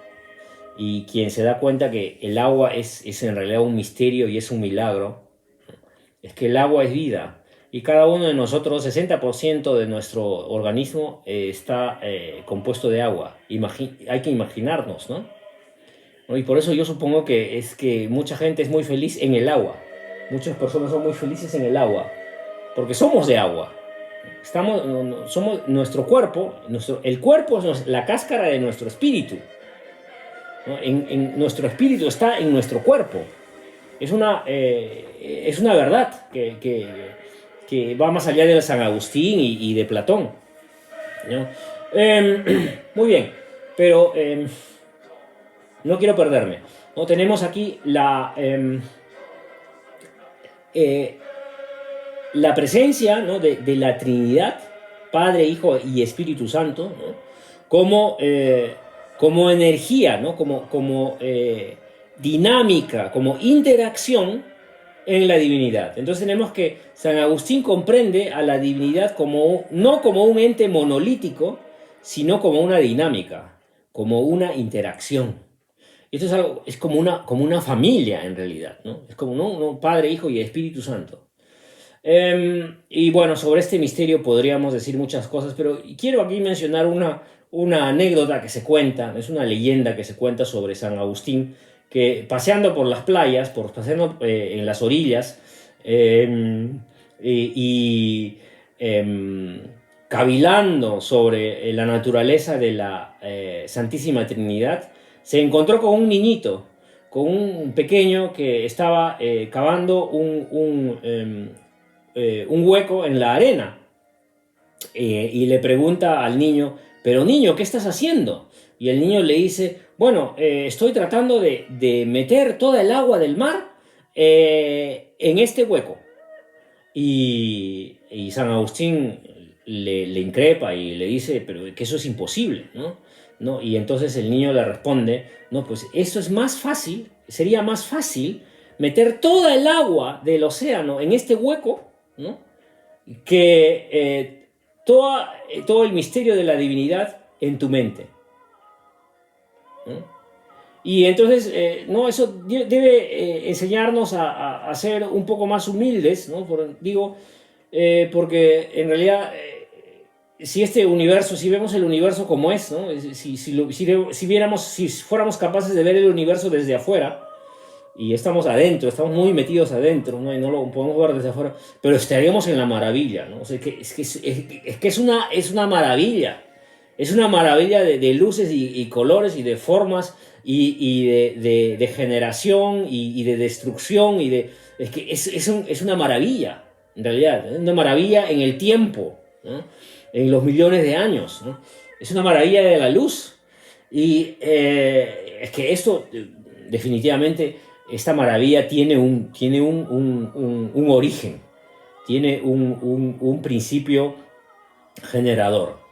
y quien se da cuenta que el agua es en realidad un misterio y es un milagro, es que el agua es vida. Y cada uno de nosotros, 60% de nuestro organismo está compuesto de agua. Hay que imaginarnos, ¿no? ¿No? Y por eso yo supongo que es que mucha gente es muy feliz en el agua. Muchas personas son muy felices en el agua, porque somos de agua. Somos nuestro cuerpo, el cuerpo es la cáscara de nuestro espíritu, ¿no? Nuestro espíritu está en nuestro cuerpo. Es una verdad que va más allá de San Agustín y de Platón, ¿no? Muy bien, pero no quiero perderme, ¿no? Tenemos aquí la presencia, ¿no?, de la Trinidad, Padre, Hijo y Espíritu Santo, ¿no?, como energía, ¿no?, como dinámica, como interacción en la divinidad. Entonces tenemos que San Agustín comprende a la divinidad no como un ente monolítico, sino como una dinámica, como una interacción. Esto es como una familia en realidad, ¿no? Es como, ¿no? Padre, Hijo y Espíritu Santo. Y bueno, sobre este misterio podríamos decir muchas cosas, pero quiero aquí mencionar una anécdota que se cuenta, es una leyenda que se cuenta sobre San Agustín, que paseando por las playas, paseando en las orillas, y cavilando sobre la naturaleza de la Santísima Trinidad, se encontró con un niñito, con un pequeño que estaba cavando un hueco en la arena, y le pregunta al niño, pero niño, ¿qué estás haciendo? Y el niño le dice, bueno, estoy tratando de meter toda el agua del mar en este hueco. Y San Agustín le increpa y le dice, pero que eso es imposible, ¿no? ¿No? Y entonces el niño le responde, no, pues esto es más fácil, sería más fácil meter toda el agua del océano en este hueco, ¿no? Que todo el misterio de la divinidad en tu mente, ¿no? Y entonces, no, eso debe enseñarnos a ser un poco más humildes, ¿no? Porque en realidad, si este universo, si vemos el universo como es, ¿no? Si fuéramos capaces de ver el universo desde afuera, y estamos adentro, estamos muy metidos adentro, ¿no? Y no lo podemos ver desde afuera, pero estaríamos en la maravilla, ¿no? O sea, es una maravilla. Es una maravilla de luces y colores y de formas de generación de destrucción es una maravilla, en realidad. Es una maravilla en el tiempo, ¿no? En los millones de años, ¿no? Es una maravilla de la luz. Y es que esto, definitivamente, esta maravilla tiene un origen, tiene un principio generador.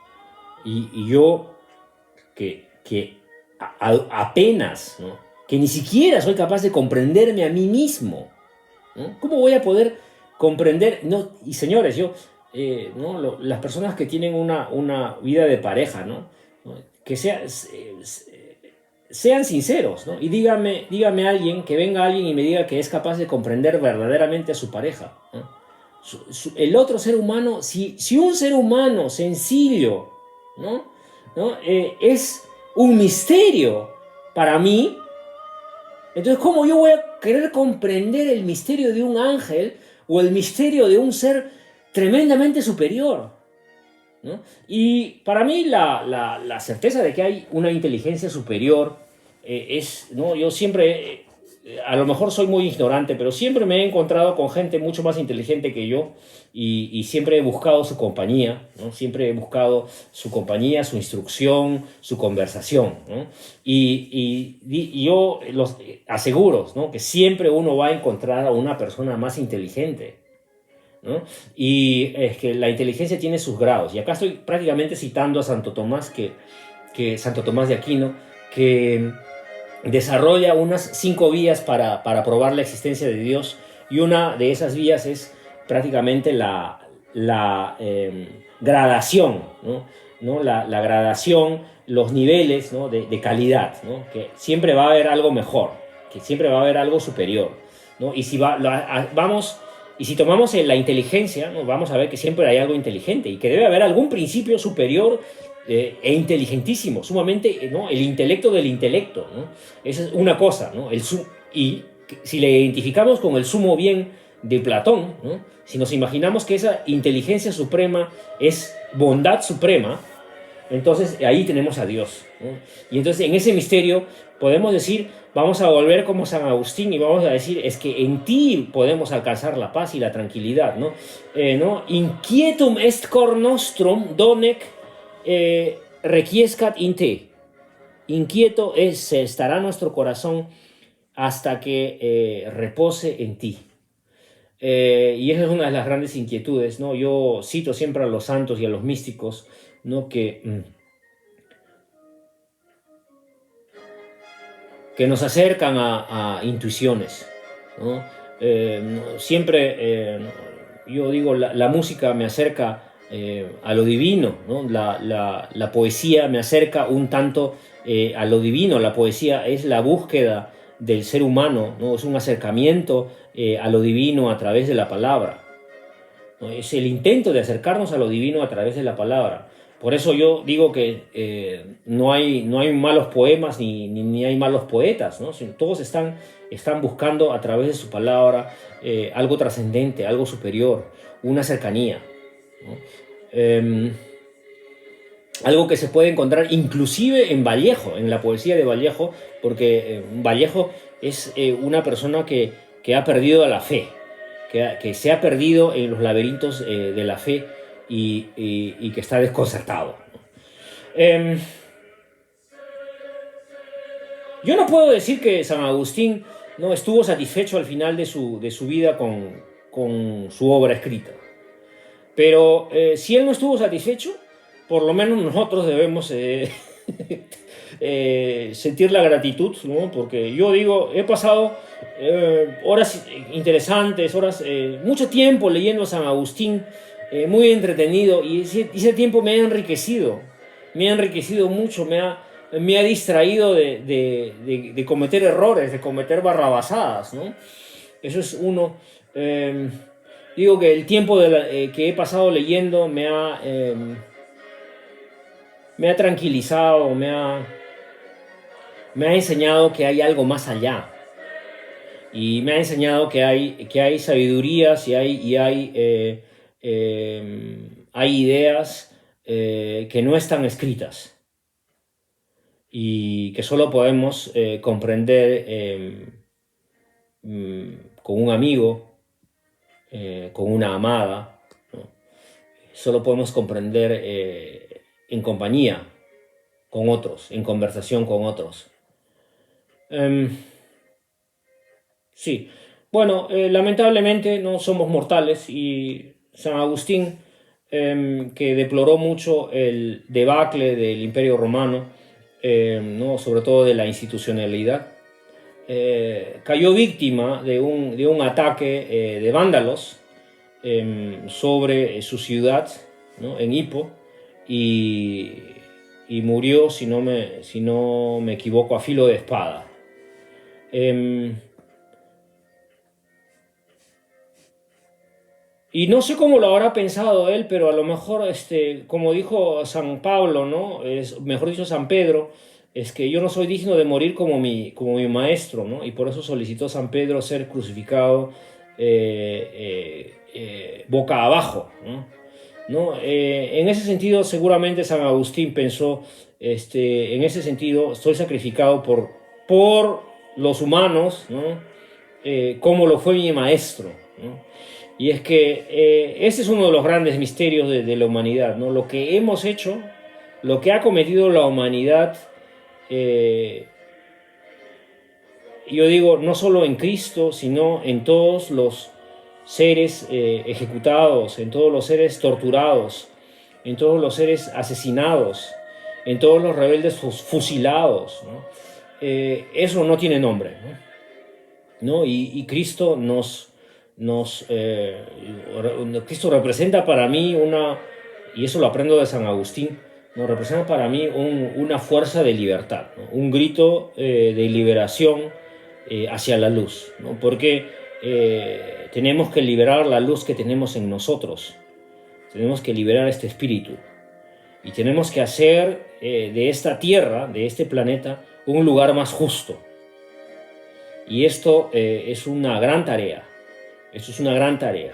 Y yo, que apenas, ¿no? Que ni siquiera soy capaz de comprenderme a mí mismo, ¿no? ¿Cómo voy a poder comprender? No, y señores, ¿no? Las personas que tienen una vida de pareja, ¿no? Que sean sinceros, ¿no? Y dígame alguien, que venga alguien y me diga que es capaz de comprender verdaderamente a su pareja, ¿no? El otro ser humano, si un ser humano sencillo, ¿no? ¿No? Es un misterio para mí, entonces ¿cómo yo voy a querer comprender el misterio de un ángel o el misterio de un ser tremendamente superior, ¿no? Y para mí la certeza de que hay una inteligencia superior ¿no? Yo siempre, a lo mejor soy muy ignorante, pero siempre me he encontrado con gente mucho más inteligente que yo y siempre he buscado su compañía, ¿no? Siempre he buscado su compañía, su instrucción, su conversación, ¿no? Y yo los aseguro, ¿no? Que siempre uno va a encontrar a una persona más inteligente, ¿no? Y es que la inteligencia tiene sus grados. Y acá estoy prácticamente citando a Santo Tomás, Santo Tomás de Aquino, que desarrolla unas 5 vías para probar la existencia de Dios. Y una de esas vías es prácticamente la gradación, ¿no? ¿No? La gradación, los niveles, ¿no? de calidad, ¿no? Que siempre va a haber algo mejor, que siempre va a haber algo superior, ¿no? Y si tomamos la inteligencia, ¿no? Vamos a ver que siempre hay algo inteligente y que debe haber algún principio superior e inteligentísimo, sumamente, ¿no? El intelecto del intelecto, ¿no? Esa es una cosa, ¿no? Y si le identificamos con el sumo bien de Platón, ¿no? Si nos imaginamos que esa inteligencia suprema es bondad suprema, entonces ahí tenemos a Dios, ¿no? Y entonces en ese misterio podemos decir, vamos a volver como San Agustín y vamos a decir, es que en ti podemos alcanzar la paz y la tranquilidad, ¿no? ¿No? Inquietum est cor nostrum donec requiescat in te. Inquieto estará nuestro corazón hasta que repose en ti. Y esa es una de las grandes inquietudes, ¿no? Yo cito siempre a los santos y a los místicos, ¿no? Que nos acercan a intuiciones, ¿no? Siempre, yo digo, la música me acerca a lo divino, ¿no? La poesía me acerca un tanto a lo divino. La poesía es la búsqueda del ser humano, ¿no? Es un acercamiento a lo divino a través de la palabra, ¿no? Es el intento de acercarnos a lo divino a través de la palabra. Por eso yo digo que no hay malos poemas ni hay malos poetas, ¿no? Todos están buscando a través de su palabra algo trascendente, algo superior, una cercanía, ¿no? Algo que se puede encontrar inclusive en Vallejo, en la poesía de Vallejo, porque Vallejo es una persona que ha perdido la fe, que se ha perdido en los laberintos de la fe y que está desconcertado, ¿no? Yo no puedo decir que San Agustín no estuvo satisfecho al final de su vida con su obra escrita. Pero si él no estuvo satisfecho, por lo menos nosotros debemos sentir la gratitud, ¿no? Porque yo digo, he pasado horas interesantes, mucho tiempo leyendo a San Agustín, muy entretenido, y ese tiempo me ha enriquecido mucho, me ha distraído de cometer errores, de cometer barrabasadas, ¿no? Eso es uno. Digo que el tiempo que he pasado leyendo me ha tranquilizado, me ha enseñado que hay algo más allá. Y me ha enseñado que hay sabidurías hay ideas que no están escritas y que solo podemos comprender con un amigo, con una amada, ¿no? Solo podemos comprender en compañía con otros, en conversación con otros. Sí, bueno, lamentablemente no somos mortales y San Agustín, que deploró mucho el debacle del Imperio Romano, ¿no? Sobre todo de la institucionalidad, cayó víctima de un ataque de vándalos sobre su ciudad, ¿no? En Hippo, y, y murió, si no me equivoco, a filo de espada. Y no sé cómo lo habrá pensado él, pero a lo mejor, como dijo San Pablo, ¿no? Mejor dicho, San Pedro, es que yo no soy digno de morir como mi maestro, ¿no? Y por eso solicitó San Pedro ser crucificado boca abajo, ¿no? ¿No? En ese sentido, seguramente San Agustín pensó, en ese sentido, estoy sacrificado por los humanos, ¿no? Como lo fue mi maestro, ¿no? Y es que ese es uno de los grandes misterios de la humanidad, ¿no? Lo que hemos hecho, lo que ha cometido la humanidad, eh, yo digo, no solo en Cristo, sino en todos los seres ejecutados, en todos los seres torturados, en todos los seres asesinados, en todos los rebeldes fusilados, ¿no? Eso no tiene nombre, ¿no? ¿No? Y Cristo Cristo representa para mí y eso lo aprendo de San Agustín, ¿no? Representa para mí una fuerza de libertad, ¿no? Un grito de liberación hacia la luz, ¿no? Porque tenemos que liberar la luz que tenemos en nosotros, tenemos que liberar este espíritu y tenemos que hacer de esta tierra, de este planeta, un lugar más justo. Y esto es una gran tarea. Esto es una gran tarea.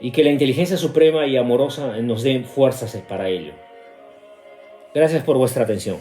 Y que la inteligencia suprema y amorosa nos dé fuerzas para ello. Gracias por vuestra atención.